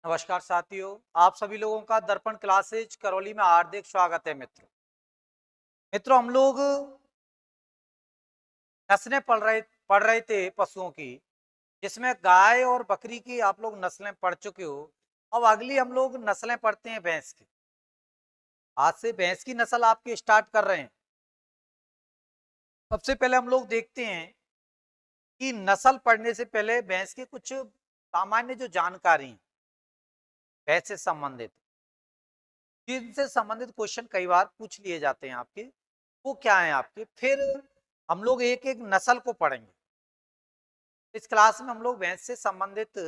नमस्कार साथियों, आप सभी लोगों का दर्पण क्लासेज करौली में हार्दिक स्वागत है मित्रों। हम लोग नस्लें पढ़ रहे थे पशुओं की, जिसमें गाय और बकरी की आप लोग नस्लें पढ़ चुके हो। अब अगली हम लोग नस्लें पढ़ते हैं भैंस की। आज से भैंस की नस्ल आपकी स्टार्ट कर रहे हैं। सबसे पहले हम लोग देखते हैं कि नस्ल पढ़ने से पहले भैंस की कुछ सामान्य जो जानकारी है भैंस से संबंधित, जिनसे संबंधित क्वेश्चन कई बार पूछ लिए जाते हैं आपके, वो क्या है आपके। फिर हम लोग एक एक नस्ल को पढ़ेंगे। इस क्लास में हम लोग भैंस से संबंधित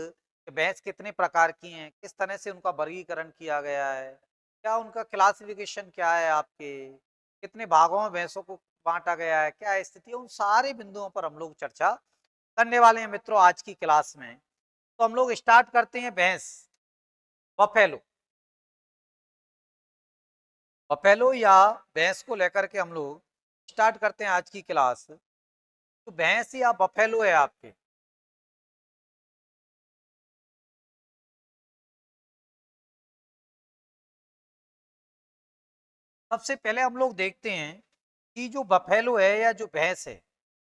भैंस कितने प्रकार की हैं, किस तरह से उनका वर्गीकरण किया गया है, क्या उनका क्लासिफिकेशन क्या है आपके, कितने भागों में भैंसों को बांटा गया है, क्या स्थिति है, उन सारे बिंदुओं पर हम लोग चर्चा करने वाले हैं मित्रों आज की क्लास में। तो हम लोग स्टार्ट करते हैं भैंस, बफेलो। बफेलो या भैंस को लेकर के हम लोग स्टार्ट करते हैं आज की क्लास। तो भैंस या बफेलो है आपके। सबसे पहले हम लोग देखते हैं कि जो बफेलो है या जो भैंस है,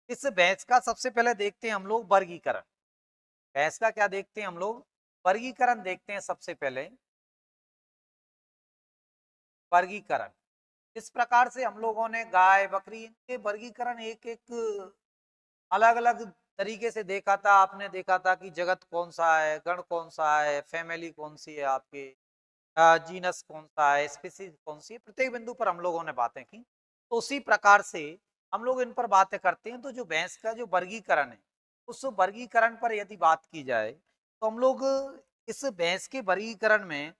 इस भैंस का सबसे पहले देखते हैं हम लोग वर्गीकरण। भैंस का क्या देखते हैं हम लोग, वर्गीकरण देखते हैं सबसे पहले। वर्गीकरण इस प्रकार से हम लोगों ने गाय बकरी इनके वर्गीकरण एक एक अलग अलग तरीके से देखा था। आपने देखा था कि जगत कौन सा है, गण कौन सा है, फैमिली कौन सी है आपके, जीनस कौन सा है, स्पीसीज कौन सी है, प्रत्येक बिंदु पर हम लोगों ने बातें की। तो उसी प्रकार से हम लोग इन पर बातें करते हैं। तो जो भैंस का जो वर्गीकरण है, उस वर्गीकरण पर यदि बात की जाए तो हम लोग इस भैंस के वर्गीकरण में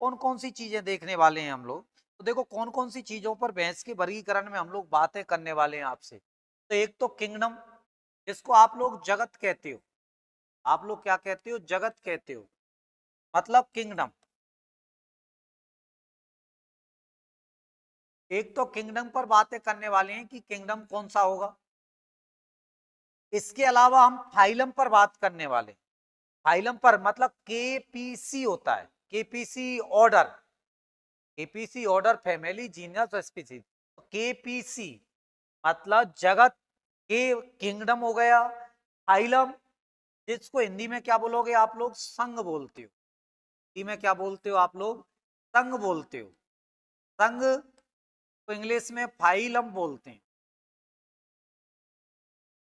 कौन कौन सी चीजें देखने वाले हैं हम लोग। तो देखो कौन कौन सी चीजों पर भैंस के वर्गीकरण में हम लोग बातें करने वाले हैं आपसे। तो एक तो किंगडम, जिसको आप लोग जगत कहते हो। आप लोग क्या कहते हो, जगत कहते हो, मतलब किंगडम। एक तो किंगडम पर बातें करने वाले हैं कि किंगडम कौन सा होगा। इसके अलावा हम फाइलम पर बात करने वाले हैं। फाइलम पर मतलब केपीसी होता है, KPC order. KPC order, family, genus और स्पीसीज। केपीसी मतलब जगत, के किंगडम हो गया। फाइलम, जिसको हिंदी में क्या बोलोगे आप लोग, संघ बोलते हो। हिंदी में क्या बोलते हो आप लोग, संघ बोलते हो। संघ तो इंग्लिश में फाइलम बोलते हैं।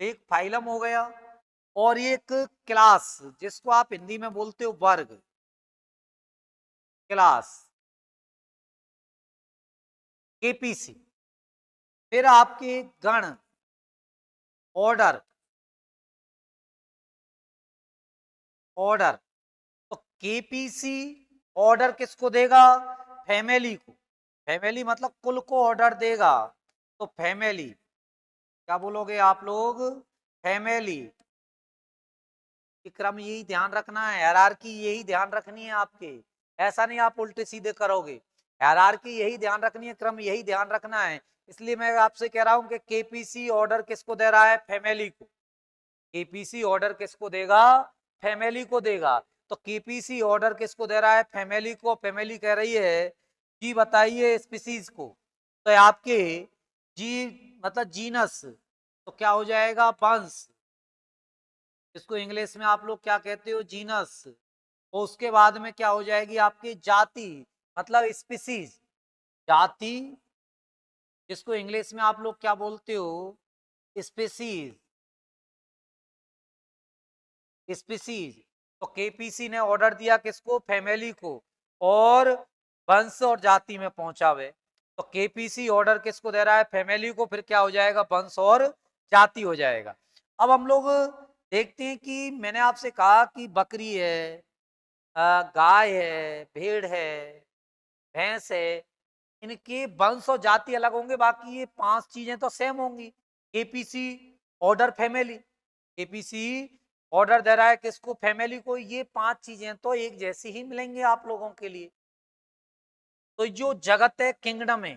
एक फाइलम हो गया, और एक क्लास, जिसको आप हिंदी में बोलते हो वर्ग, क्लास, केपीसी। फिर आपके गण, ऑर्डर, ऑर्डर। तो केपीसी ऑर्डर किसको देगा, फैमिली को। फैमिली मतलब कुल को ऑर्डर देगा। तो फैमिली, क्या बोलोगे आप लोग, फैमिली। क्रम यही ध्यान रखना है, हायरार्की यही ध्यान रखनी है आपके। ऐसा नहीं आप उल्टे सीधे करोगे। हायरार्की यही ध्यान रखनी है, क्रम यही ध्यान रखना है। इसलिए मैं आपसे कह रहा हूं कि केपीसी ऑर्डर किसको दे रहा है, फैमिली को। केपीसी ऑर्डर किसको देगा, फैमिली को देगा। तो केपीसी ऑर्डर किसको दे रहा है, फैमिली को। फैमिली कह रही है जी बताइए स्पीसीज को। तो आपके जी मतलब जीनस, तो क्या हो जाएगा, वंश, इसको इंग्लिश में आप लोग क्या कहते हो, जीनस। और उसके बाद में क्या हो जाएगी आपकी जाति, मतलब स्पीसीज, जाति, जिसको इंग्लिश में आप लोग क्या बोलते हो, स्पीसीज, स्पीसीज। तो केपीसी ने ऑर्डर दिया किसको, फैमिली को, और वंश और जाति में पहुंचावे। तो केपीसी ऑर्डर किसको दे रहा है, फैमिली को। फिर क्या हो जाएगा, वंश और जाति हो जाएगा। अब हम लोग देखते हैं कि मैंने आपसे कहा कि बकरी है, गाय है, भेड़ है, भैंस है, इनके वंश और जाति अलग होंगे, बाकी ये पांच चीजें तो सेम होंगी। KPC order family, KPC order दे रहा है किसको, फैमिली को। ये पांच चीजें तो एक जैसी ही मिलेंगी आप लोगों के लिए। तो जो जगत है, किंगडम है,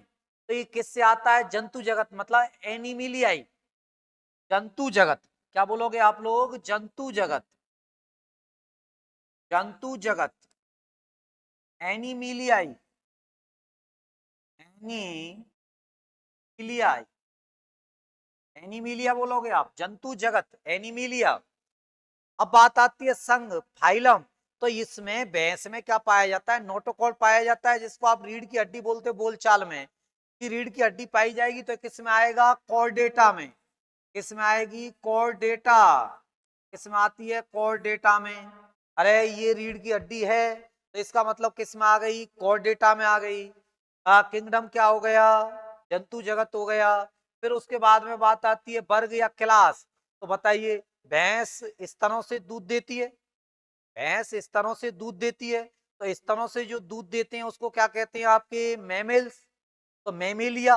तो ये किससे आता है, जंतु जगत, मतलब एनिमिलियाई, जंतु जगत। क्या बोलोगे आप लोग, जंतु जगत, जंतु जगत। एनिमिलियाई, एनिमिलियाई, एनिमिलिया बोलोगे आप, जंतु जगत, एनिमिलिया। अब बात आती है संघ, फाइलम। तो इसमें भैंस में क्या पाया जाता है, नोटोकॉर्ड पाया जाता है, जिसको आप रीढ़ की हड्डी बोलते हो बोलचाल में, कि रीढ़ की हड्डी पाई जाएगी तो किस में आएगा, कॉर्डेटा में। किस में आएगी, कॉर्डेटा। किस में आती है, कॉर्डेटा में। अरे ये रीढ़ की हड्डी है तो इसका मतलब किस में आ गई, कॉर्डेटा में आ गई। किंगडम क्या हो गया, जंतु जगत हो गया। फिर उसके बाद में बात आती है वर्ग या क्लास। तो बताइए, भैंस स्तनों से दूध देती है, भैंस स्तनों से दूध देती है, तो स्तनों से जो दूध देते हैं उसको क्या कहते हैं आपके, मैमल्स। तो मैमेलिया,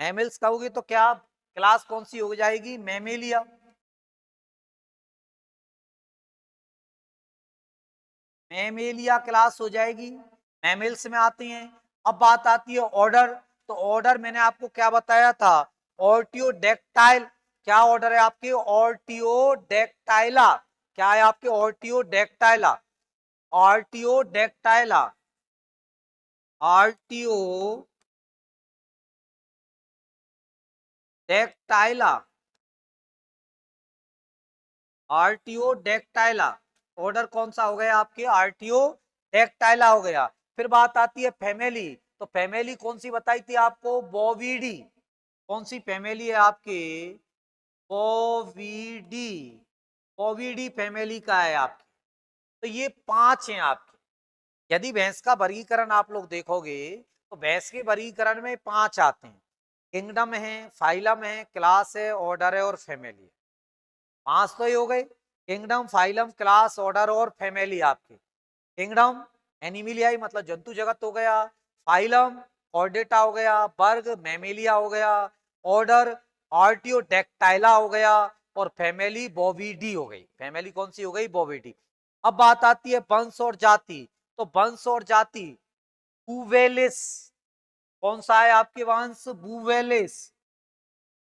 मैमल्स कहोगे तो क्या क्लास कौन सी हो जाएगी, मैमेलिया। मैमेलिया क्लास हो जाएगी, मैमल्स में आती हैं। अब बात आती है ऑर्डर। तो ऑर्डर मैंने आपको क्या बताया था, ऑर्टियोडेक्टाइल। क्या ऑर्डर है आपके, ऑर्टियोडेक्टाइला। क्या है आपके, ऑर्टियोडेक्टाइला, ऑर्टियोडेक्टाइला, ऑर्टियोडेक्टाइला, आर्टियोडेक्टाइला। ऑर्डर कौन सा हो गया आपके, आर्टियोडेक्टाइला हो गया। फिर बात आती है फैमिली। तो फैमिली कौन सी बताई थी आपको, बोविडी। कौन सी फैमिली है आपकी, बोविडी, बोविडी फैमिली का है आपकी। तो ये 5 हैं आपके। यदि भैंस का वर्गीकरण आप लोग देखोगे तो भैंस के वर्गीकरण में 5 आते हैं, किंगडम है, फाइलम है, क्लास है, ऑर्डर है और फैमिली है। 5 तो ही हो गए, किंगडम, फाइलम, क्लास, ऑर्डर और फैमिली आपके। किंगडम एनिमिलियाई मतलब जंतु जगत हो गया, फाइलम ऑर्डेटा हो गया, वर्ग मैमेलिया हो गया, ऑर्डर आर्टियोडेक्टाइला हो गया और फैमिली बोविडी हो गई। फैमिली कौन सी हो गई, बोविडी। अब बात आती है वंश और जाति। तो वंश और जाति, बुवेलिस। कौन सा है आपके वंश, बुवेलिस,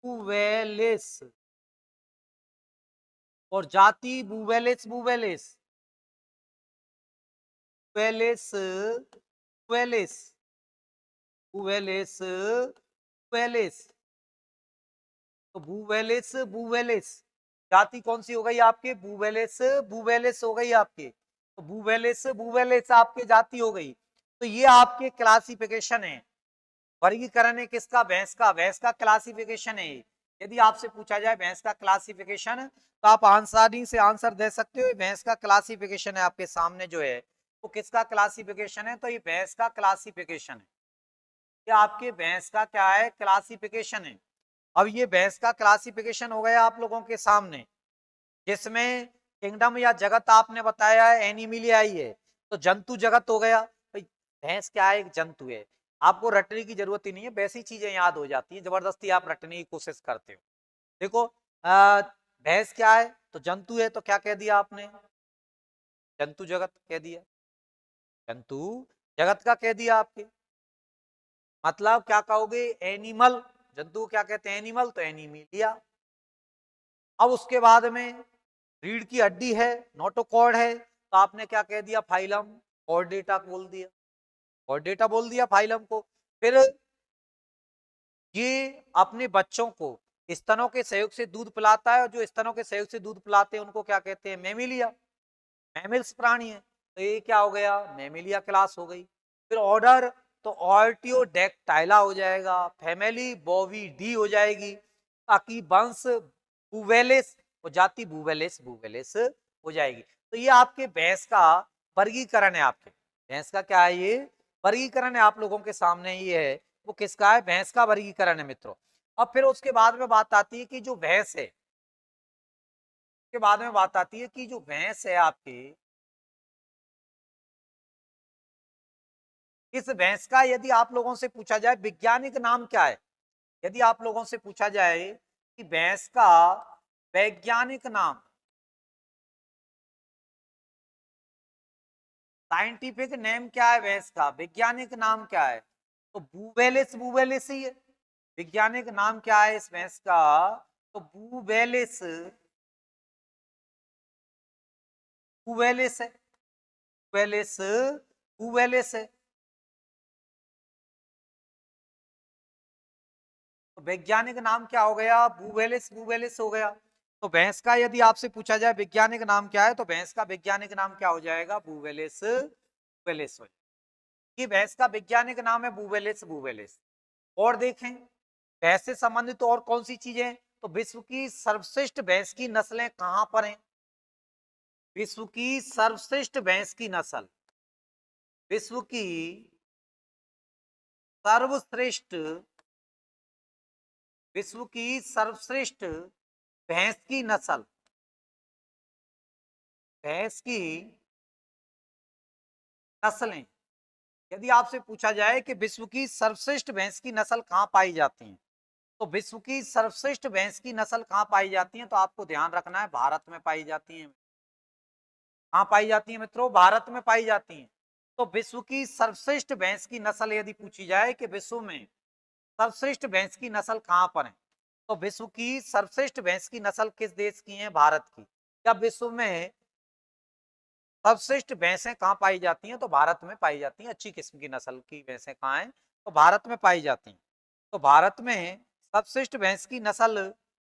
बुवेलिस। और जाति बुवेलिस, बुवेलिस, बुवेलिस, बुवेलिस, बुवेलिस, बुवेलिस। तो बुवेलिस, बुवेलिस। जाति कौन सी हो गई आपके, बुवेलिस, बुवेलिस हो गई आपके। तो बुवेलिस, बुवेलिस आपके जाति हो गई। तो ये आपके क्लासिफिकेशन है, वर्गीकरण है किसका, भैंस का। भैंस का क्लासिफिकेशन है। यदि आपसे पूछा जाए भैंस का क्लासिफिकेशन, तो आप आंसर से आंसर दे सकते हो। भैंस का क्लासिफिकेशन है आपके सामने जो है, वो किसका क्लासिफिकेशन है, तो ये भैंस का क्लासिफिकेशन है। ये आपके भैंस का क्या है, क्लासिफिकेशन है। अब ये भैंस का क्लासिफिकेशन हो गया आप लोगों के सामने, जिसमें किंगडम या जगत आपने बताया है एनिमिलियाई है। तो जंतु जगत हो गया, भाई भैंस क्या है, एक जंतु है। आपको रटने की जरूरत ही नहीं है, वैसी चीजें याद हो जाती है, जबरदस्ती आप रटने की कोशिश करते हो। देखो, भैंस क्या है, तो जंतु है, तो क्या कह दिया आपने, जंतु जगत कह दिया, जंतु जगत का कह दिया आपके। मतलब क्या कहोगे, एनिमल। जंतु क्या कहते हैं, एनिमल, तो एनिमिलिया। अब उसके बाद में रीढ़ की हड्डी है, नोटोकॉर्ड है, तो आपने क्या कह दिया, फाइलम, कॉर्डेटा बोल दिया, कॉर्डेटा बोल दिया फाइलम को। फिर ये अपने बच्चों को स्तनों के सहयोग से दूध पिलाता है, और जो स्तनों के सहयोग से दूध पिलाते हैं उनको क्या कहते हैं, मैमिलिया, मैमिल्स प्राणी है। तो ये क्या हो गया, मैमिलिया क्लास हो गई। फिर ऑर्डर, तो ऑर्टियोडेक्टाइला हो जाएगा, फैमिली बोविडी हो जाएगी, ताकि वंश बुवेलिस और जाति बुवेलिस, बुवेलिस हो जाएगी। तो ये आपके भैंस का वर्गीकरण है। आपके भैंस का क्या है, ये वर्गीकरण है आप लोगों के सामने ये है। वो किसका है, भैंस का वर्गीकरण है मित्रों। अब फिर उसके बाद में बात आती है कि जो भैंस है, के बाद में बात आती है कि जो भैंस है आपकी, इस भैंस का यदि आप लोगों से पूछा जाए वैज्ञानिक नाम क्या है, यदि आप लोगों से पूछा जाए कि भैंस का वैज्ञानिक नाम, साइंटिफिक नेम क्या है भैंस का, वैज्ञानिक नाम क्या है, तो बुवेलिस, बुवेलिस ही है। वैज्ञानिक नाम क्या है इस भैंस का, तो बुवेलिस, बुवेलिस है, बुवेलिस बूवेलिस है। तो वैज्ञानिक नाम क्या हो गया? बूवेलिस, बूवेलिस हो गया। तो भैंस का यदि आपसे पूछा जाए वैज्ञानिक नाम क्या है, तो भैंस का वैज्ञानिक नाम क्या हो जाएगा? बूवेलिस, बूवेलिस हो जाएगा। ये भैंस का वैज्ञानिक नाम है बूवेलिस, बूवेलिस। और देखें भैंस से संबंधित तो और कौन सी चीजें? तो विश्व की सर्वश्रेष्ठ भैंस की नस्लें कहां पर हैं? विश्व की सर्वश्रेष्ठ भैंस की नस्ल, विश्व की सर्वश्रेष्ठ, विश्व की सर्वश्रेष्ठ भैंस की नस्ल, भैंस की नस्लें, यदि आपसे पूछा जाए कि विश्व की सर्वश्रेष्ठ भैंस की नस्ल कहां पाई जाती है, तो विश्व की सर्वश्रेष्ठ भैंस की नस्ल कहां पाई जाती है? तो आपको ध्यान रखना है भारत में पाई जाती है। कहां पाई जाती है मित्रों? भारत में पाई जाती है। तो विश्व की सर्वश्रेष्ठ भैंस की नस्ल यदि पूछी जाए कि विश्व में सर्वश्रेष्ठ भैंस की नस्ल कहां पर है, तो विश्व की सर्वश्रेष्ठ भैंस की नस्ल किस देश की है? भारत की। या विश्व में सर्वश्रेष्ठ भैंसें कहां पाई जाती हैं? तो भारत में पाई जाती हैं। अच्छी किस्म की नस्ल की भैंसें कहां हैं? तो भारत में पाई जाती हैं। तो भारत में सर्वश्रेष्ठ भैंस की नस्ल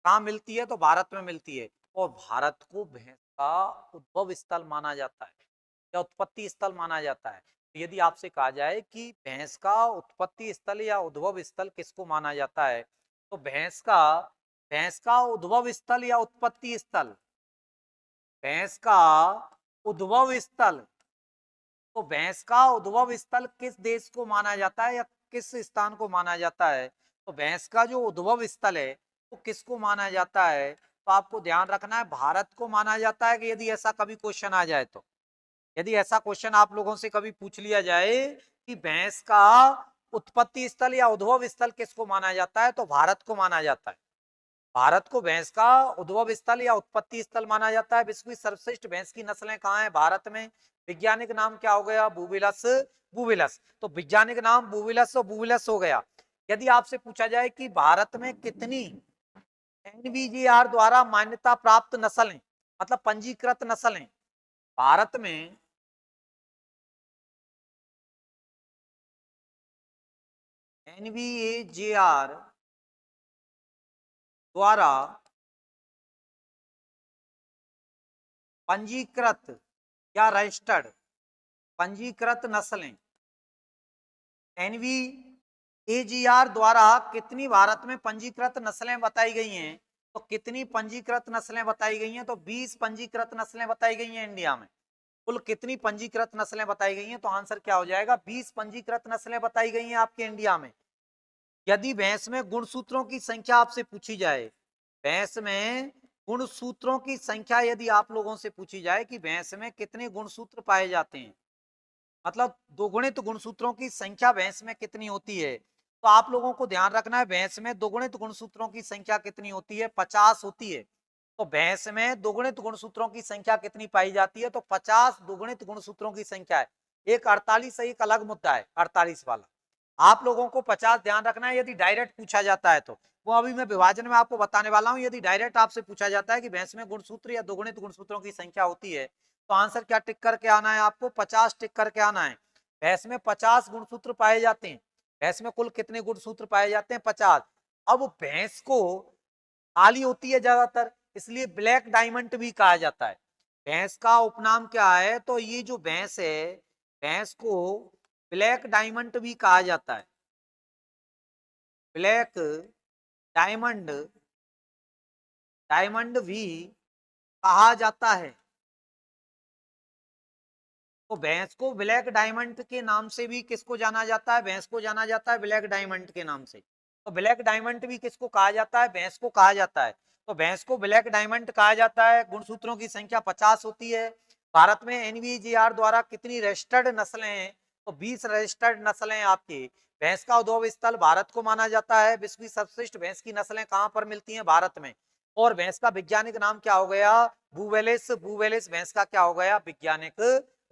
कहां मिलती है? तो भारत में मिलती है। और भारत को भैंस का उद्भव स्थल माना जाता है या उत्पत्ति स्थल माना जाता है। तो यदि आपसे कहा जाए कि भैंस का उत्पत्ति स्थल या उद्भव स्थल किसको माना जाता है, तो भैंस का उद्भव स्थल या उत्पत्ति स्थल, भैंस का उद्भव स्थल, तो भैंस का उद्भव स्थल किस देश को माना जाता है या किस स्थान को माना जाता है? तो भैंस का जो उद्भव स्थल है वो किसको माना जाता है? तो आपको ध्यान रखना है भारत को माना जाता है। कि यदि ऐसा कभी क्वेश्चन आ जाए, तो यदि ऐसा क्वेश्चन आप लोगों से कभी पूछ लिया जाए कि भैंस का उत्पत्ति स्थल या उद्भव स्थल किसको माना जाता है, तो भारत को माना जाता है। भारत को भैंस का उद्भव स्थल या उत्पत्ति स्थल माना जाता है। विश्व की सर्वश्रेष्ठ भैंस की नस्लें कहाँ हैं? भारत में। वैज्ञानिक नाम क्या हो गया? बूविलस, बूविलस। तो वैज्ञानिक नाम बूविलस और बूविलस हो गया। यदि आपसे पूछा जाए कि भारत में कितनी एनवीजीआर द्वारा मान्यता प्राप्त नस्ल हैं, मतलब पंजीकृत नस्ल हैं भारत में, एनवीएजीआर द्वारा पंजीकृत या रजिस्टर्ड पंजीकृत नस्लें, एनवीएजीआर द्वारा कितनी भारत में पंजीकृत नस्लें बताई गई हैं? तो कितनी पंजीकृत नस्लें बताई गई हैं? तो 20 पंजीकृत नस्लें बताई गई हैं इंडिया में। कुल कितनी पंजीकृत नस्लें बताई गई हैं? तो आंसर क्या हो जाएगा? 20 पंजीकृत नस्लें बताई गई हैं आपके इंडिया में। यदि भैंस में गुणसूत्रों की संख्या आपसे पूछी जाए, भैंस में गुणसूत्रों की संख्या यदि आप लोगों से पूछी जाए कि भैंस में कितने गुणसूत्र पाए जाते हैं, मतलब दोगुणित गुणसूत्रों की संख्या भैंस में कितनी होती है, तो आप लोगों को ध्यान रखना है भैंस में दोगुणित गुणसूत्रों की संख्या कितनी होती है? 50 होती है। तो भैंस में दोगुणित गुणसूत्रों की संख्या कितनी पाई जाती है? तो 50 दोगुणित गुणसूत्रों की संख्या है। एक 48 एक अलग मुद्दा है, 48 वाला। आप लोगों को 50 ध्यान रखना है। यदि डायरेक्ट पूछा जाता है तो वो अभी मैं विभाजन में आपको बताने वाला हूं। यदि डायरेक्ट आपसे पूछा जाता है कि भैंस में गुणसूत्र या दोगुणित गुणसूत्रों की संख्या होती है, तो आंसर क्या टिक करके आना है? आपको 50 टिक करके आना है। भैंस में 50 गुणसूत्र पाए जाते हैं। भैंस में कुल कितने गुणसूत्र पाए जाते हैं? 50। अब भैंस को काली होती है ज्यादातर, इसलिए ब्लैक डायमंड भी कहा जाता है। भैंस का उपनाम क्या है? तो ये जो भैंस है, भैंस को ब्लैक डायमंड भी कहा जाता है। ब्लैक डायमंड, डायमंड भी कहा जाता है। तो भैंस को ब्लैक डायमंड के नाम से भी किसको जाना जाता है? भैंस को जाना जाता है ब्लैक डायमंड के नाम से। तो ब्लैक डायमंड भी किसको कहा जाता है? भैंस को कहा जाता है। तो भैंस को ब्लैक डायमंड कहा जाता है। गुणसूत्रों की संख्या 50 होती है। भारत में एनवीजीआर द्वारा कितनी रजिस्टर्ड नस्लें हैं? तो 20 रजिस्टर्ड नस्लें आपकी। भैंस का उद्भव स्थल भारत को माना जाता है। विश्व की सर्वश्रेष्ठ भैंस की नस्लें कहां पर मिलती हैं? भारत में। और भैंस का वैज्ञानिक नाम क्या हो गया? बूवेलिस, बूवेलिस भैंस का क्या हो गया? वैज्ञानिक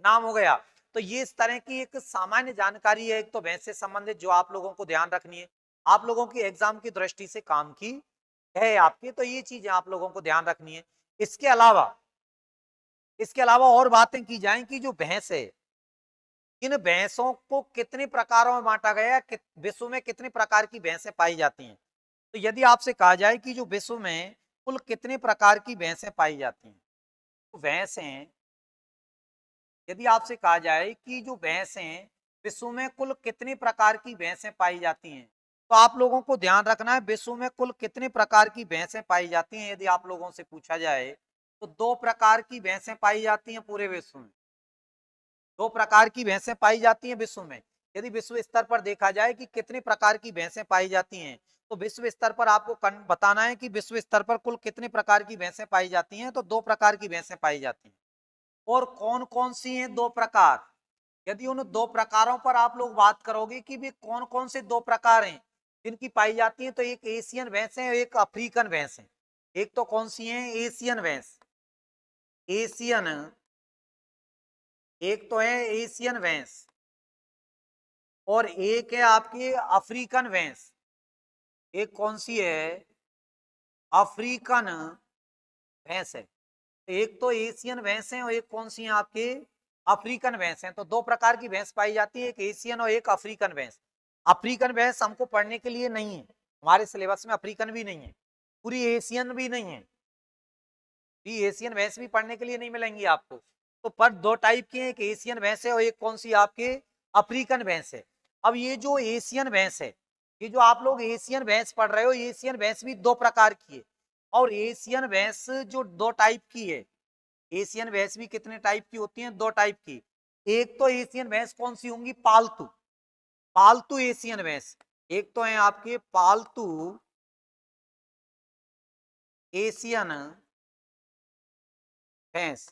नाम हो गया। तो ये इस तरह की एक सामान्य जानकारी है एक तो भैंस से संबंधित, जो आप लोगों को ध्यान रखनी है, आप लोगों की एग्जाम की दृष्टि से काम की है आपकी। तो ये चीजें आप लोगों को ध्यान रखनी है। इसके अलावा और बातें की जाएं कि जो भैंस है इन भैंसों को कितने प्रकारों में बांटा गया है, विश्व में कितने प्रकार की भैंसें पाई जाती हैं? तो यदि आपसे कहा जाए कि जो विश्व में कुल कितने प्रकार की भैंसें पाई जाती हैं, तो भैंसें, यदि आपसे कहा जाए कि जो भैंसें विश्व में कुल कितने प्रकार की भैंसें पाई जाती हैं, तो आप लोगों को ध्यान रखना है विश्व में कुल कितने प्रकार की भैंसें पाई जाती हैं। यदि आप लोगों से पूछा जाए तो 2 प्रकार की भैंसें पाई जाती हैं पूरे विश्व में। 2 प्रकार की भैंसें पाई जाती हैं विश्व में। यदि विश्व स्तर पर देखा जाए कि कितने प्रकार की भैंसें पाई जाती हैं, तो विश्व स्तर पर आपको बताना है कि विश्व स्तर पर कुल कितने प्रकार की भैंसें पाई जाती हैं। तो 2 प्रकार की भैंसें पाई जाती हैं। और कौन कौन सी हैं 2 प्रकार? यदि उन 2 प्रकारों पर आप लोग बात करोगे कि भी कौन कौन से 2 प्रकार हैं जिनकी पाई जाती है, तो एक एशियन भैंस है और एक अफ्रीकन भैंस है। एक तो कौन सी है? एशियन भैंस, एशियन, एक तो है एशियन भैंस और एक है आपकी अफ्रीकन भैंस। एक कौन सी है? अफ्रीकन भैंस है। एक तो एशियन भैंस है और एक कौन सी है आपके? अफ्रीकन भैंस है। तो 2 प्रकार की भैंस पाई जाती है, एक एशियन और एक अफ्रीकन भैंस। अफ्रीकन भैंस हमको पढ़ने के लिए नहीं है, हमारे सिलेबस में अफ्रीकन भी नहीं है, पूरी एशियन भी नहीं है, भी एशियन भैंस भी पढ़ने के लिए नहीं मिलेंगी आपको। तो पर 2 टाइप की है, एक एशियन भैंस है और एक कौन सी आपके? अफ्रीकन भैंस है। अब ये जो एशियन भैंस है, ये जो आप लोग एशियन भैंस पढ़ रहे हो, एशियन भैंस भी 2 प्रकार की है। और एशियन भैंस जो 2 टाइप की है, एशियन भैंस भी कितने टाइप की होती हैं? 2 टाइप की। एक तो एशियन भैंस कौन सी होंगी? पालतू, पालतू एशियन भैंस। एक तो है आपके पालतू एशियन भैंस,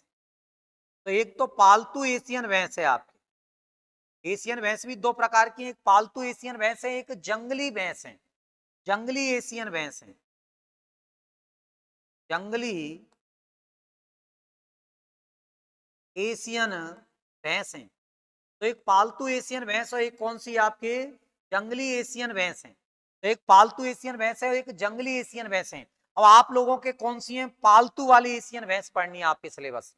तो एक तो पालतू एशियन भैंस है आपकी। एशियन भैंस भी 2 प्रकार की है, एक पालतू एशियन भैंस है, एक जंगली भैंस है, जंगली एशियन भैंस है, जंगली एशियन भैंस है। तो एक पालतू एशियन भैंस और एक कौन सी आपके? जंगली एशियन भैंस है। तो एक पालतू एशियन भैंस है और एक जंगली एशियन भैंस है। अब आप लोगों के कौन सी है? पालतू वाली एशियन भैंस पढ़नी है आपके सिलेबस।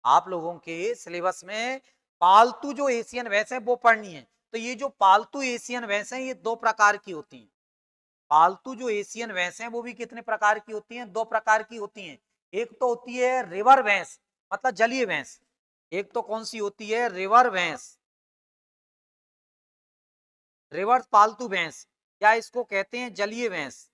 आप लोगों के सिलेबस में पालतू जो एशियन भैंस है वो पढ़नी है। तो ये जो पालतू एशियन भैंस है ये 2 प्रकार की होती हैं। पालतू जो एशियन भैंस है वो भी कितने प्रकार की होती हैं? 2 प्रकार की होती हैं। एक तो होती है रिवर भैंस, मतलब जलीय भैंस। एक तो कौन सी होती है? रिवर भैंस, रिवर्स पालतू भैंस, या इसको कहते हैं जलीय भैंस।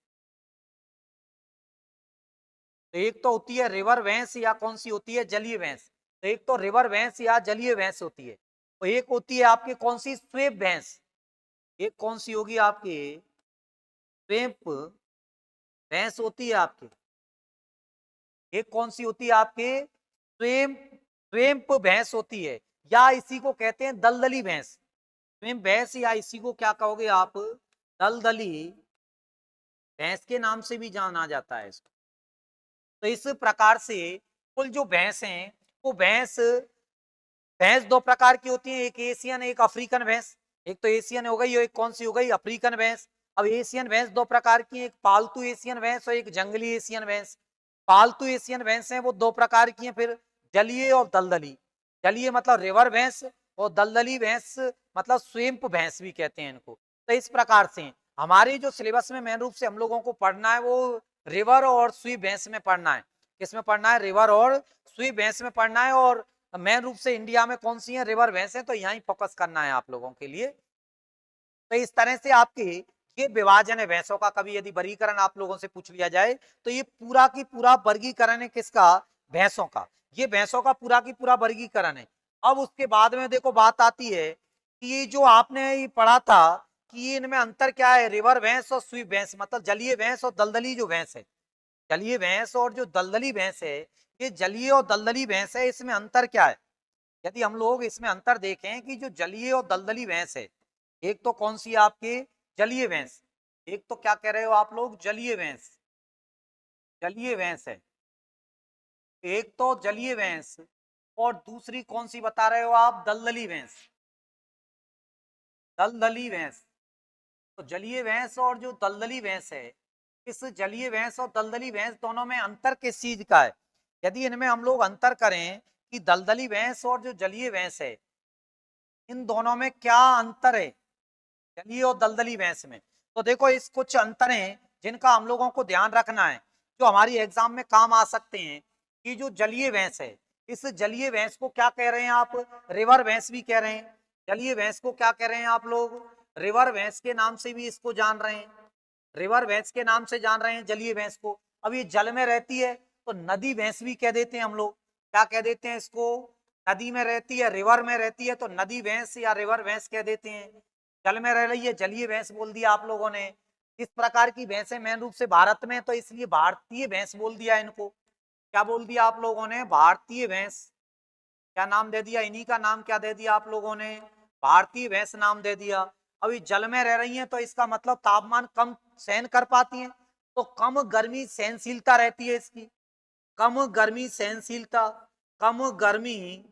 तो एक तो होती है रिवर भैंस या कौन सी होती है? जलीय भैंस। तो एक तो रिवर भैंस या जलीय भैंस होती है और एक होती है आपकी कौन सी? स्वेप भैंस। एक कौन सी होगी आपकी? स्वेप भैंस होती है आपकी। एक कौन सी होती है आपके? स्वेम, स्वेम्प भैंस होती है, या इसी को कहते हैं दलदली भैंस। स्वेम भैंस या इसी को क्या कहोगे आप? दलदली भैंस के नाम से भी जाना जाता है इसको। तो इस प्रकार से कुल जो भैंस हैं वो भैंस, भैंस 2 प्रकार की होती है, एक एशियन एक अफ्रीकन भैंस। एक तो एशियन हो गई और एक कौन सी हो गई? अफ्रीकन भैंस। अब एशियन भैंस 2 प्रकार की है, एक पालतू एशियन भैंस और एक जंगली एशियन भैंस। पालतू एशियन भैंस है वो 2 प्रकार की है, फिर जलीय और दलदली। जलीय मतलब रिवर भैंस और दलदली भैंस मतलब स्वेम्प भैंस भी कहते हैं इनको। तो इस प्रकार से हमारे जो सिलेबस में मेन रूप से हम लोगों को पढ़ना है वो रिवर और स्वीप भैंस में पढ़ना है। किसमें पढ़ना है? रिवर और स्वीप भैंस में पढ़ना है। और मेन रूप से इंडिया में कौन सी है? रिवर भैंस है, तो यहाँ ही फोकस करना है आप लोगों के लिए। तो इस तरह से आपके ये विभाजन है भैंसों का। कभी यदि वर्गीकरण आप लोगों से पूछ लिया जाए तो ये पूरा की पूरा वर्गीकरण है किसका? भैंसों का। ये भैंसों का पूरा की पूरा वर्गीकरण है। अब उसके बाद में देखो बात आती है कि ये जो आपने ये पढ़ा था कि इनमें अंतर क्या है? रिवर भैंस और स्वीप भैंस, मतलब जलीय भैंस और दलदली जो भैंस है। जलीय भैंस और जो दलदली भैंस है, ये जलीय और दलदली भैंस है, इसमें अंतर क्या है? यदि हम लोग इसमें अंतर देखें कि जो जलीय और दलदली भैंस है, एक तो कौन सी आपकी? जलीय भैंस। एक तो क्या कह रहे हो आप लोग? जलीय भैंस, जलीय भैंस है। एक तो जलीय भैंस और दूसरी कौन सी बता रहे हो आप? दलदली भैंस, दलदली भैंस। तो जलीय भैंस और जो दलदली भैंस है, इस जलीय भैंस और दलदली भैंस दोनों में अंतर किस चीज का है? यदि इनमें हम लोग अंतर करें कि दलदली भैंस और जो जलीय भैंस है, इन दोनों में क्या अंतर है, जलीय और दलदली भैंस में? तो देखो इस कुछ अंतर हैं जिनका हम लोगों को ध्यान रखना है, जो हमारी एग्जाम में काम आ सकते हैं। कि जो जलीय भैंस है, इस जलीय भैंस को क्या कह रहे हैं आप? रिवर भैंस भी कह रहे हैं। जलीय भैंस को क्या कह रहे हैं आप लोग? रिवर भैंस के नाम से भी इसको जान रहे हैं, रिवर भैंस के नाम से जान रहे हैं जलीय भैंस को। अब ये जल में रहती है तो नदी भैंस भी कह देते हैं हम लोग। क्या कह देते हैं इसको? नदी में रहती है, रिवर में रहती है तो नदी भैंस या रिवर भैंस कह देते हैं। जल में रह रही है, जलीय भैंस बोल दिया आप लोगों ने। इस प्रकार की भैंसें मेन रूप से भारत में, तो इसलिए भारतीय भैंस बोल दिया इनको। क्या बोल दिया आप लोगों ने? भारतीय भैंस। क्या नाम दे दिया इन्हीं का? नाम क्या दे दिया आप लोगों ने? भारतीय भैंस नाम दे दिया। अभी जल में रह रही हैं तो इसका मतलब तापमान कम सहन कर पाती हैं, तो कम गर्मी सहनशीलता रहती है इसकी। कम गर्मी सहनशीलता, कम गर्मी,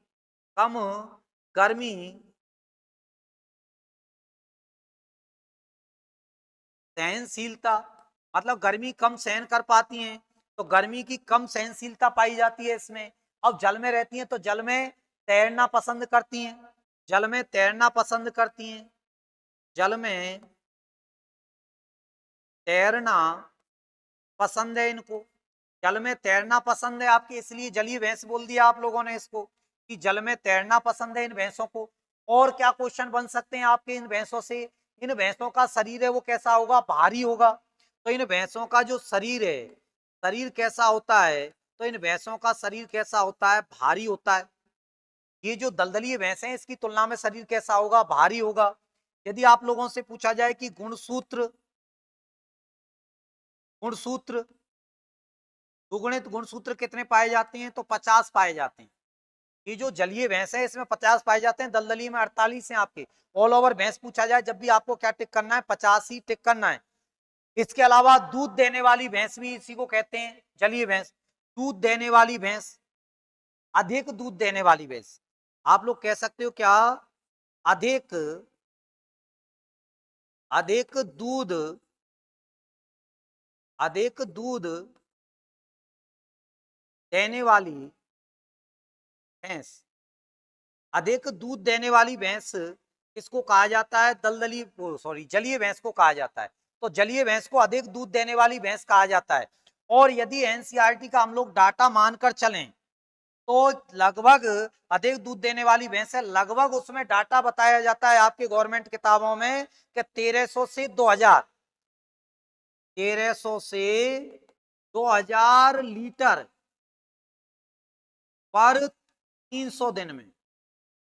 कम गर्मी सहनशीलता, मतलब गर्मी कम सहन कर पाती हैं, तो गर्मी की कम सहनशीलता पाई जाती है इसमें। अब जल में रहती हैं तो जल में तैरना पसंद करती हैं, जल में तैरना पसंद करती हैं, जल में तैरना पसंद है इनको। जल में तैरना पसंद है आपकी, इसलिए जलीय भैंस बोल दिया आप लोगों ने इसको, कि जल में तैरना पसंद है इन भैंसों को। और क्या क्वेश्चन बन सकते हैं आपके इन भैंसों से? इन भैंसों का शरीर है वो कैसा होगा? भारी होगा। तो इन भैंसों का जो शरीर है, शरीर कैसा होता है? तो इन भैंसों का शरीर कैसा होता है? भारी होता है। ये जो दलदली भैंस है इसकी तुलना में शरीर कैसा होगा? भारी होगा। यदि आप लोगों से पूछा जाए कि गुणसूत्र, गुणसूत्र, दुगुणित गुणसूत्र कितने पाए जाते हैं? तो 50 पाए जाते हैं। ये जो जलीय भैंस है इसमें 50 पाए जाते हैं, दलदली में 48 हैं आपके। ऑल ओवर भैंस पूछा जाए जब भी आपको क्या टिक करना है? 50 ही टिक करना है। इसके अलावा दूध देने वाली भैंस भी इसी को कहते हैं जलीय भैंस। दूध देने वाली भैंस, अधिक दूध देने वाली भैंस, आप लोग कह सकते हो क्या? अधिक, अधिक दूध, अधिक दूध देने वाली भैंस। अधिक दूध देने वाली भैंस किसको कहा जाता है? दलदली, सॉरी, जलीय भैंस को कहा जाता है। तो जलीय भैंस को अधिक दूध देने वाली भैंस कहा जाता है। और यदि एनसीईआरटी का हम लोग डाटा मानकर चलें तो लगभग अधिक दूध देने वाली भैंस है, लगभग उसमें डाटा बताया जाता है आपके गवर्नमेंट किताबों में कि 1300 से 2000, 1300 से 2000 लीटर पर 300 दिन में,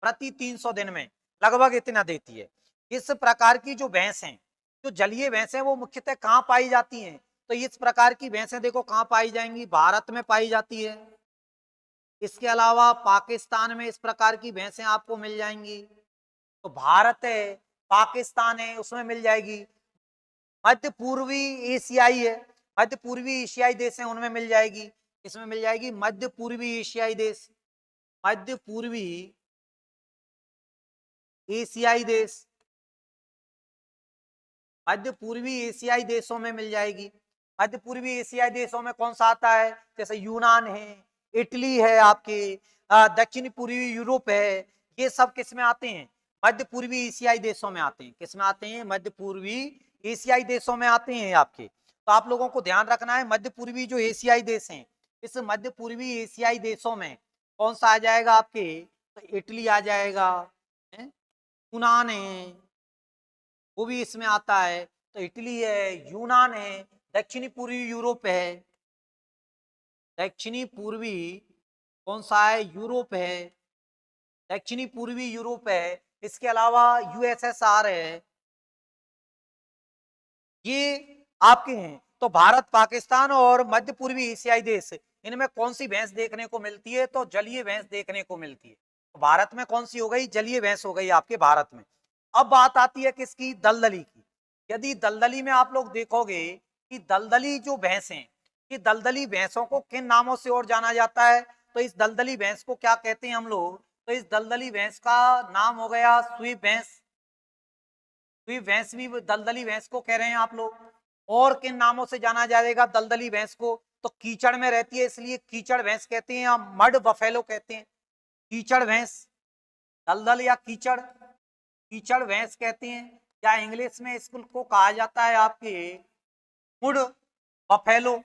प्रति 300 दिन में लगभग इतना देती है। इस प्रकार की जो भैंस हैं, जो जलीय भैंस हैं, वो मुख्यतः कहाँ पाई जाती हैं? तो इस प्रकार की भैंसें देखो कहाँ पाई जाएंगी? भारत में पाई जाती है। इसके अलावा पाकिस्तान में इस प्रकार की भैंसें आपको मिल जाएंगी। तो भारत है, पाकिस्तान है, उसमें मिल जाएगी। मध्य पूर्वी एशियाई है, मध्य पूर्वी एशियाई देश है, उनमें मिल जाएगी। इसमें मिल जाएगी मध्य पूर्वी एशियाई देश, मध्य पूर्वी एशियाई देश, मध्य पूर्वी एशियाई देशों में मिल जाएगी। मध्य पूर्वी एशियाई देशों में कौन सा आता है? जैसे यूनान है, इटली है आपके, दक्षिण पूर्वी यूरोप है। ये सब किस में आते हैं? मध्य पूर्वी एशियाई देशों में आते हैं। किस में आते हैं? मध्य पूर्वी एशियाई देशों में आते हैं आपके। तो आप लोगों को ध्यान रखना है, मध्य पूर्वी जो एशियाई देश हैं, इस मध्य पूर्वी एशियाई देशों में कौन सा आ जाएगा आपके? तो इटली आ जाएगा, यूनान है, वो भी इसमें आता है। तो इटली है, यूनान है, दक्षिणी पूर्वी यूरोप है, दक्षिणी पूर्वी कौन सा है? यूरोप है, दक्षिणी पूर्वी यूरोप है। इसके अलावा यूएसएसआर है। ये आपके हैं। तो भारत, पाकिस्तान और मध्य पूर्वी एशियाई देश, इनमें कौन सी भैंस देखने को मिलती है? तो जलीय भैंस देखने को मिलती है। तो भारत में कौन सी हो गई? जलीय भैंस हो गई आपके भारत में। अब बात आती है किसकी? दलदली की। यदि दलदली में आप लोग देखोगे कि दलदली जो भैंस हैं, कि दलदली भैंसों को किन नामों से और जाना जाता है? तो इस दलदली भैंस को क्या कहते हैं हम लोग? तो इस दलदली भैंस का नाम हो गया स्वीप भैंस। स्वीप भैंस भी दलदली भैंस को कह रहे हैं आप लोग। और किन नामों से जाना जाएगा दलदली भैंस को? तो कीचड़ में रहती है इसलिए कीचड़ भैंस कहते हैं, या मड बफेलो कहते हैं। कीचड़ भैंस, दलदल या कीचड़, कीचड़ भैंस कहते हैं, या इंग्लिश में इसको कहा जाता है आपके मुड बफेलो,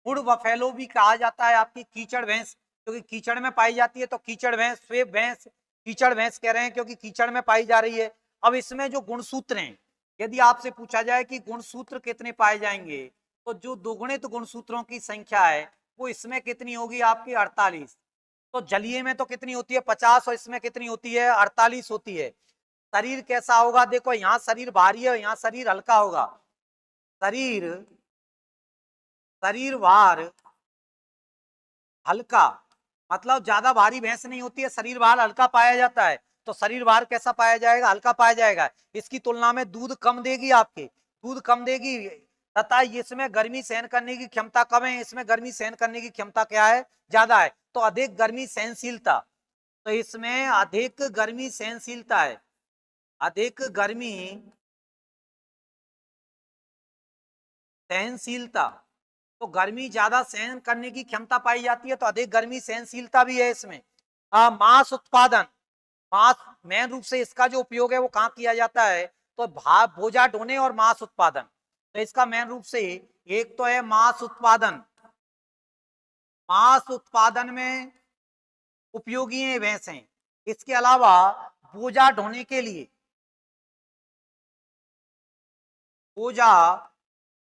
मुड बफेलो भी कहा जाता है आपकी कीचड़ भैंस, क्योंकि कीचड़ में पाई जाती है। तो कीचड़ भैंस, स्वेप भैंस, कीचड़ भैंस कह रहे हैं क्योंकि कीचड़ में पाई जा रही है। अब इसमें जो गुणसूत्र हैं, यदि आपसे पूछा जाए कि गुणसूत्र कितने पाए जाएंगे, तो जो दुगुणित गुणसूत्रों की संख्या है वो इसमें कितनी होगी आपकी 48। तो जलीय में तो कितनी होती है 50, और इसमें कितनी होती है 48 होती है। शरीर कैसा होगा, देखो यहाँ शरीर भारी है, यहाँ शरीर हल्का होगा। शरीर शरीर भार हल्का, मतलब ज्यादा भारी भैंस नहीं होती है, शरीर भार हल्का पाया जाता है। तो शरीर भार कैसा पाया जाएगा, हल्का पाया जाएगा। इसकी तुलना में दूध कम देगी, आपके दूध कम देगी, तथा इसमें गर्मी सहन करने की क्षमता कम है, इसमें गर्मी सहन करने की क्षमता क्या है, ज्यादा है। तो अधिक गर्मी सहनशीलता, तो इसमें अधिक गर्मी सहनशीलता है, अधिक गर्मी सहनशीलता। तो गर्मी ज्यादा सहन करने की क्षमता पाई जाती है, तो अधिक गर्मी सहनशीलता भी है इसमें। मांस उत्पादन, मांस मेन रूप से इसका जो उपयोग है वो कहाँ किया जाता है, तो बोझा ढोने और मांस उत्पादन। तो इसका मेन रूप से एक तो है मांस उत्पादन, मांस उत्पादन में उपयोगी है भैंसें। इसके अलावा बोझा ढोने के लिए, बोझा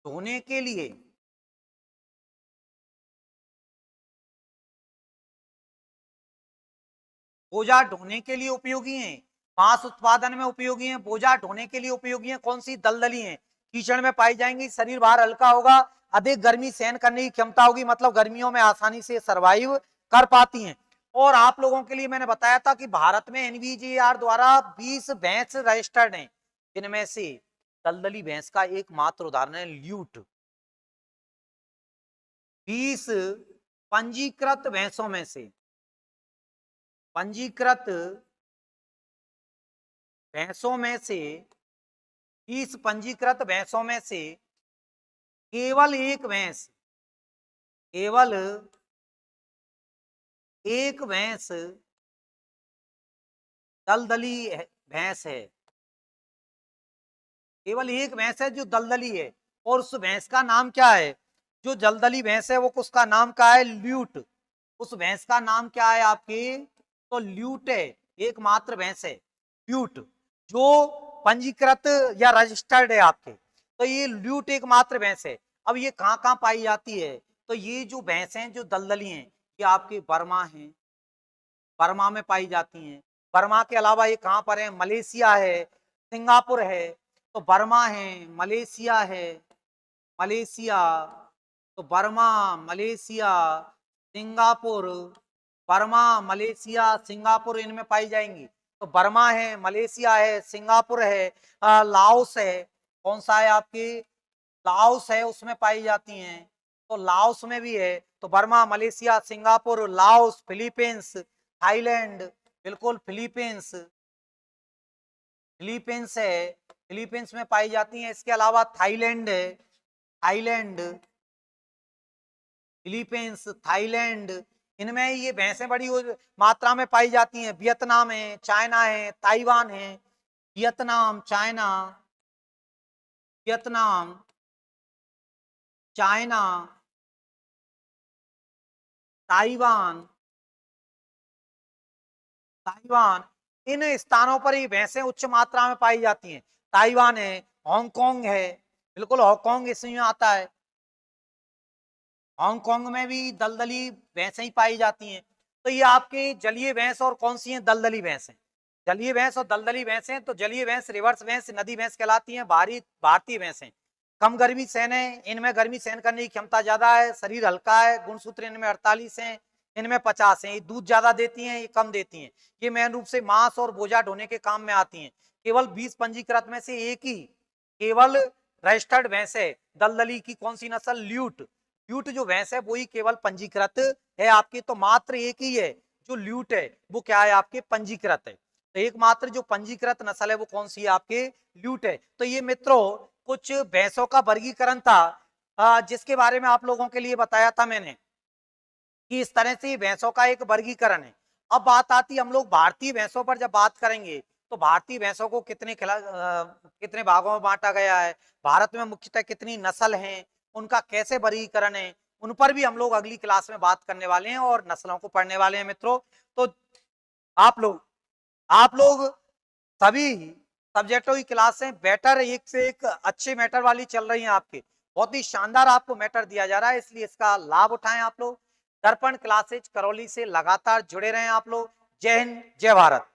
ढोने के लिए बोझा ढोने के लिए उपयोगी हैं, मांस उत्पादन में उपयोगी हैं, बोझा ढोने के लिए उपयोगी हैं। कौन सी, दलदली हैं, कीचड़ में पाई जाएंगी, शरीर भार हल्का होगा, अधिक गर्मी सहन करने की क्षमता होगी, मतलब गर्मियों में आसानी से सरवाइव कर पाती हैं। और आप लोगों के लिए मैंने बताया था कि भारत में एनवीजीआर द्वारा 20 भैंस रजिस्टर्ड हैं, इनमें से दलदली भैंस का एकमात्र उदाहरण है ल्यूट। 20 पंजीकृत भैंसों में से, पंजीकृत भैंसों में से, 30 पंजीकृत भैंसों में से केवल एक भैंस, केवल एक भैंस दलदली भैंस है, केवल एक भैंस है जो दलदली है। और उस भैंस का नाम क्या है, जो दलदली भैंस है वो उसका नाम क्या है, ल्यूट। उस भैंस का नाम क्या है आपकी, तो ल्यूट है, एकमात्र भैंस है ल्यूट, जो पंजीकृत या रजिस्टर्ड है आपके। तो ये ल्यूट एकमात्र भैंस है। अब ये कहाँ कहाँ पाई जाती है, तो ये जो भैंस हैं जो दलदली हैं, ये आपके बर्मा हैं, बर्मा में पाई जाती हैं। बर्मा के अलावा ये कहाँ पर है, मलेशिया है, सिंगापुर है। तो बर्मा है, मलेशिया है, मलेशिया, तो Burma, Malaysia, Singapore, Burma, Malaysia, Singapore, इनमें पाई जाएंगी। तो बर्मा है, मलेशिया है, सिंगापुर है, लाओस है, कौन सा है आपकी, लाओस है, उसमें पाई जाती हैं। तो लाओस में भी है। तो Burma, Malaysia, Singapore, Laos, Philippines, Thailand, बिल्कुल फिलीपींस, फिलीपींस है, फिलीपींस में पाई जाती हैं। इसके अलावा थाईलैंड है, थाईलैंड, फिलीपींस, थाईलैंड, इनमें ये भैंसें बड़ी मात्रा में पाई जाती हैं। वियतनाम है, चाइना है, ताइवान है, Vietnam, China, Vietnam, China, Taiwan, Taiwan, इन स्थानों पर ये भैंसें उच्च मात्रा में पाई जाती हैं। ताइवान है, हांगकांग है, बिल्कुल हांगकांग इसमें आता है। हांगकांग में भी दलदली भैंसें ही पाई जाती हैं। तो ये आपकी जलीय भैंस और कौन सी हैं, दलदली भैंस हैं। जलीय भैंस और दलदली भैंसें, तो जलीय भैंस रिवर्स भैंस, नदी भैंस कहलाती हैं। भारतीय भैंसें कम गर्मी सहन है, इनमें गर्मी सहन करने की क्षमता ज्यादा है, शरीर हल्का है, गुणसूत्र इनमें 48 है, इनमें 50 है। ये दूध ज्यादा देती हैं, ये कम देती हैं। ये मेन रूप से मांस और बोझा ढोने के काम में आती हैं। केवल 20 पंजीकृत में से एक ही केवल रजिस्टर्ड भैंस है दलदली की, कौन सी नस्ल, ल्यूट। ल्यूट जो भैंस है वही केवल पंजीकृत है आपकी। तो मात्र एक ही है जो ल्यूट है, वो क्या है आपके, पंजीकृत है। तो एकमात्र जो पंजीकृत नस्ल है वो कौन सी है आपके, ल्यूट है। तो ये मित्रों कुछ भैंसों का वर्गीकरण था, जिसके बारे में आप लोगों के लिए बताया था मैंने कि इस तरह से भैंसों का एक वर्गीकरण है। अब बात आती है, हम लोग भारतीय भैंसों पर जब बात करेंगे तो भारतीय भैंसों को कितने भागों में बांटा गया है, भारत में मुख्यतः कितनी नस्ल हैं, उनका कैसे वर्गीकरण है, उन पर भी हम लोग अगली क्लास में बात करने वाले हैं और नस्लों को पढ़ने वाले हैं मित्रों। तो आप लोग सभी सब्जेक्टों की क्लासें बेटर एक से एक अच्छे मैटर वाली चल रही हैं आपके, बहुत ही शानदार आपको मैटर दिया जा रहा है, इसलिए इसका लाभ उठाएं आप लोग। दर्पण क्लासेज करौली से लगातार जुड़े रहें आप लोग। जय हिंद, जय भारत।